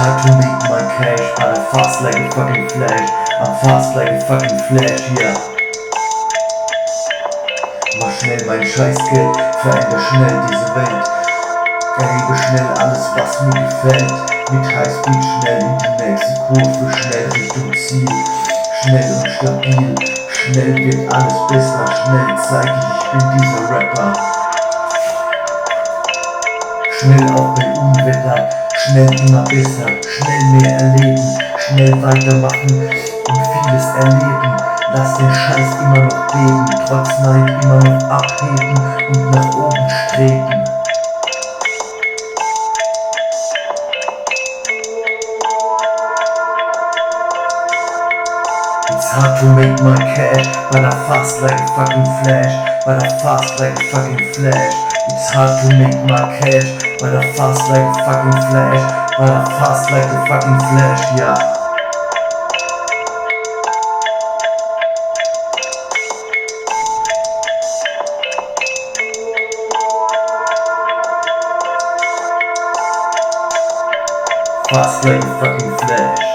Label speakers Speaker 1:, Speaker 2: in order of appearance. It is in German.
Speaker 1: hard to make my cash, but I'm fast like a fucking flash. I'm fast like a fucking flash, yeah. Mach schnell mein Scheißgeld, veränder schnell diese Welt. Erhebe schnell alles, was mir gefällt. Mit Highspeed schnell in die nächste Kurve, schnell Richtung Ziel. Schnell und stabil, schnell wird alles besser. Schnell zeig ich bin dieser Rapper. Schnell auch bei Unwetter, schnell immer besser. Schnell mehr erleben, schnell weitermachen und vieles erleben. Lass den Scheiß immer noch beben, trotz Neid immer noch abheben und nach oben streben. It's hard to make my cash, but I'm fast like a fucking flash. But I'm fast like a fucking flash. It's hard to make my cash, but I'm fast like a fucking flash. But I'm fast like a fucking flash, yeah. Fast like a fucking flash.